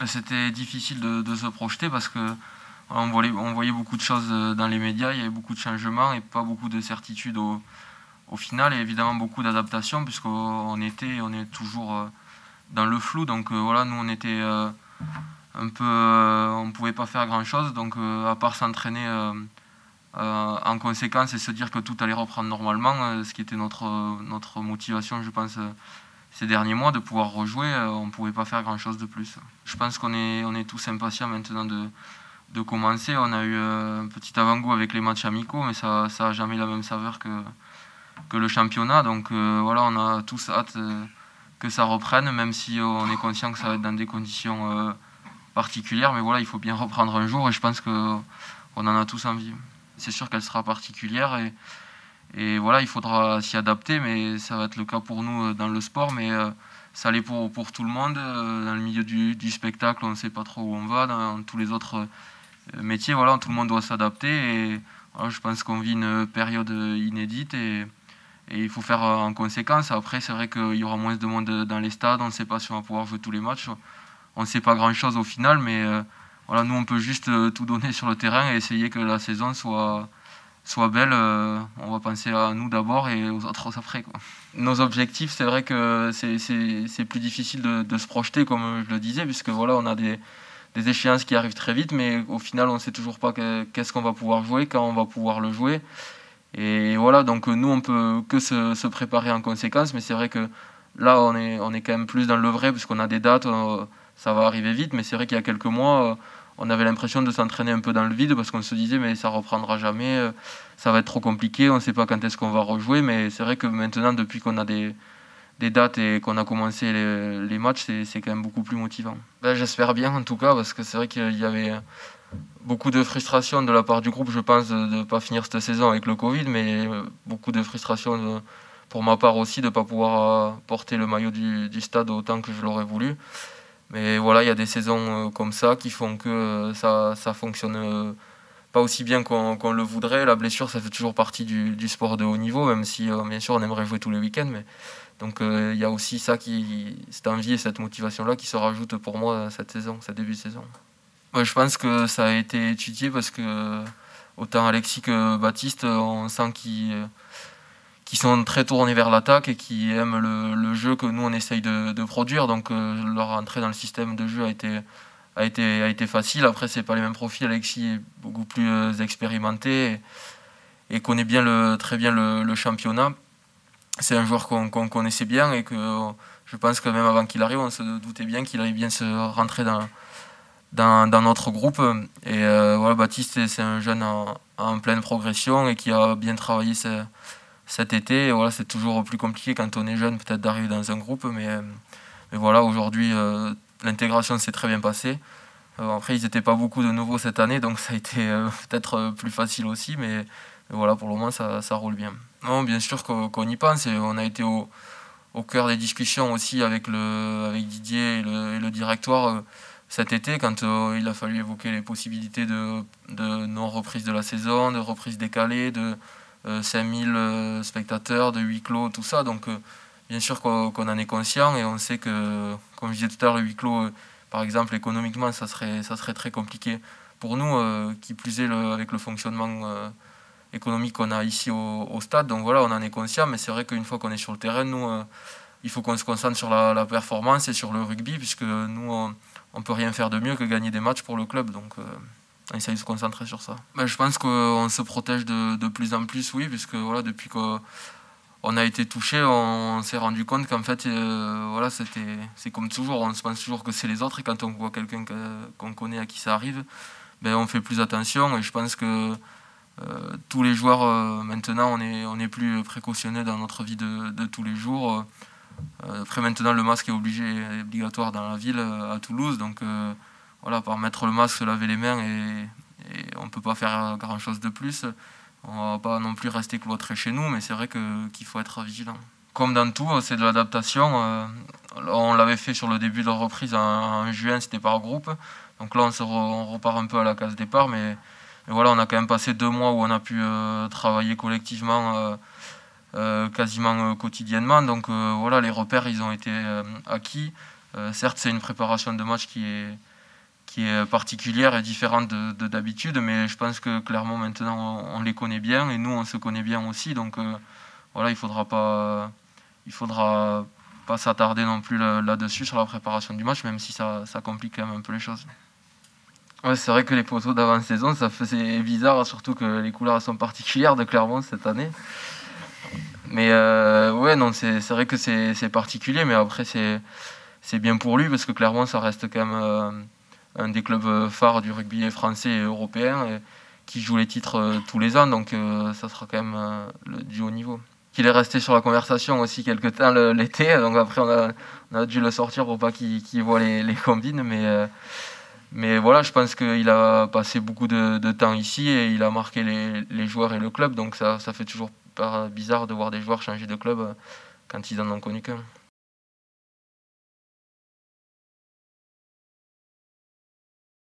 C'était difficile de se projeter parce que on voyait beaucoup de choses dans les médias, il y avait beaucoup de changements et pas beaucoup de certitudes au final, et évidemment beaucoup d'adaptations puisqu'on on est toujours dans le flou. Donc voilà, nous on était un peu, on pouvait pas faire grand chose, donc à part s'entraîner en conséquence et se dire que tout allait reprendre normalement, ce qui était notre motivation, je pense, ces derniers mois, de pouvoir rejouer, on ne pouvait pas faire grand chose de plus. Je pense on est tous impatients maintenant de commencer. On a eu un petit avant-goût avec les matchs amicaux, mais ça a jamais la même saveur que le championnat. Donc voilà, on a tous hâte que ça reprenne, même si on est conscient que ça va être dans des conditions particulières. Mais voilà, il faut bien reprendre un jour et je pense qu'on en a tous envie. C'est sûr qu'elle sera particulière et voilà, il faudra s'y adapter, mais ça va être le cas pour nous dans le sport, mais ça l'est pour tout le monde. Dans le milieu du spectacle, on ne sait pas trop où on va. Dans tous les autres métiers, voilà, tout le monde doit s'adapter et voilà, je pense qu'on vit une période inédite et il faut faire en conséquence. Après, c'est vrai qu'il y aura moins de monde dans les stades, on ne sait pas si on va pouvoir jouer tous les matchs. On ne sait pas grand-chose au final, mais voilà, nous on peut juste tout donner sur le terrain et essayer que la saison soit belle. On va penser à nous d'abord et aux autres après, quoi. Nos objectifs, c'est vrai que c'est plus difficile de se projeter, comme je le disais, puisque voilà, on a des échéances qui arrivent très vite, mais au final on ne sait toujours pas qu'est-ce qu'on va pouvoir jouer, quand on va pouvoir le jouer. Et voilà, donc nous on peut que se préparer en conséquence, mais c'est vrai que là on est quand même plus dans le vrai, puisqu'on a des dates, ça va arriver vite, mais c'est vrai qu'il y a quelques mois, on avait l'impression de s'entraîner un peu dans le vide, parce qu'on se disait mais ça reprendra jamais, ça va être trop compliqué, on ne sait pas quand est-ce qu'on va rejouer, mais c'est vrai que maintenant, depuis qu'on a des dates et qu'on a commencé les matchs, c'est quand même beaucoup plus motivant. Ben, j'espère bien en tout cas, parce que c'est vrai qu'il y avait beaucoup de frustration de la part du groupe, je pense, de ne pas finir cette saison avec le Covid, mais beaucoup de frustration pour ma part aussi de ne pas pouvoir porter le maillot du stade autant que je l'aurais voulu. Mais voilà, il y a des saisons comme ça qui font que ça fonctionne pas aussi bien qu'on le voudrait. La blessure, ça fait toujours partie du sport de haut niveau, même si bien sûr on aimerait jouer tous les week-ends. Mais donc il y a aussi ça, cette envie et cette motivation-là qui se rajoutent pour moi cette saison, ce début de saison. Ouais, je pense que ça a été étudié parce que autant Alexis que Baptiste, on sent qu'ils sont très tournés vers l'attaque et qui aiment le jeu que nous on essaye de produire. Donc leur entrée dans le système de jeu a été facile. Après, c'est pas les mêmes profils. Alexis est beaucoup plus expérimenté et connaît très bien le championnat. C'est un joueur qu'on connaissait bien et que je pense que même avant qu'il arrive, on se doutait bien qu'il allait bien se rentrer dans notre groupe. Et voilà, Baptiste, c'est un jeune en pleine progression et qui a bien travaillé cet été. Et voilà, c'est toujours plus compliqué quand on est jeune peut-être d'arriver dans un groupe, mais voilà, aujourd'hui l'intégration s'est très bien passée. Après, ils n'étaient pas beaucoup de nouveaux cette année, donc ça a été peut-être plus facile aussi, mais voilà, pour le moment ça roule bien. Non, bien sûr qu'on y pense, et on a été au cœur des discussions aussi avec Didier et le directoire cet été, quand il a fallu évoquer les possibilités de non-reprise de la saison, de reprise décalée, de 5000 spectateurs, de huis clos, tout ça. Donc bien sûr qu'on en est conscient et on sait que, comme je disais tout à l'heure, le huis clos, par exemple, économiquement, ça serait très compliqué pour nous, qui plus est avec le fonctionnement économique qu'on a ici au stade. Donc voilà, on en est conscient, mais c'est vrai qu'une fois qu'on est sur le terrain, nous, il faut qu'on se concentre sur la performance et sur le rugby, puisque nous, on ne peut rien faire de mieux que gagner des matchs pour le club. Donc on essaye de se concentrer sur ça. Ben, je pense qu'on se protège de plus en plus, oui, puisque voilà, depuis qu'on a été touché, on s'est rendu compte qu'en fait, voilà, c'est comme toujours, on se pense toujours que c'est les autres, et quand on voit quelqu'un qu'on connaît à qui ça arrive, ben, on fait plus attention, et je pense que tous les joueurs, maintenant, on est plus précautionneux dans notre vie de tous les jours. Après, maintenant, le masque est obligatoire dans la ville, à Toulouse, donc voilà, par mettre le masque, se laver les mains, et on ne peut pas faire grand-chose de plus. On ne va pas non plus rester cloîtré chez nous, mais c'est vrai qu'il faut être vigilant. Comme dans tout, c'est de l'adaptation. On l'avait fait sur le début de la reprise en juin, c'était par groupe. Donc là, on repart un peu à la case départ, mais voilà, on a quand même passé 2 mois où on a pu travailler collectivement quasiment quotidiennement. Donc voilà, les repères, ils ont été acquis. Certes, c'est une préparation de match qui est qui est particulière et différente de d'habitude, mais je pense que Clermont maintenant on les connaît bien et nous on se connaît bien aussi, donc voilà, il faudra pas s'attarder non plus là-dessus sur la préparation du match, même si ça complique quand même un peu les choses. Ouais, c'est vrai que les poteaux d'avant-saison, ça faisait bizarre, surtout que les couleurs sont particulières de Clermont cette année. Mais ouais, non, c'est vrai que c'est particulier, mais après c'est bien pour lui parce que Clermont, ça reste quand même un des clubs phares du rugby français et européen et qui joue les titres tous les ans, donc ça sera quand même du haut niveau. Qu'il est resté sur la conversation aussi quelques temps l'été, donc après on a dû le sortir pour pas qu'il voit les combines, mais voilà, je pense qu'il a passé beaucoup de temps ici et il a marqué les joueurs et le club, donc ça fait toujours bizarre de voir des joueurs changer de club quand ils en ont connu qu'un.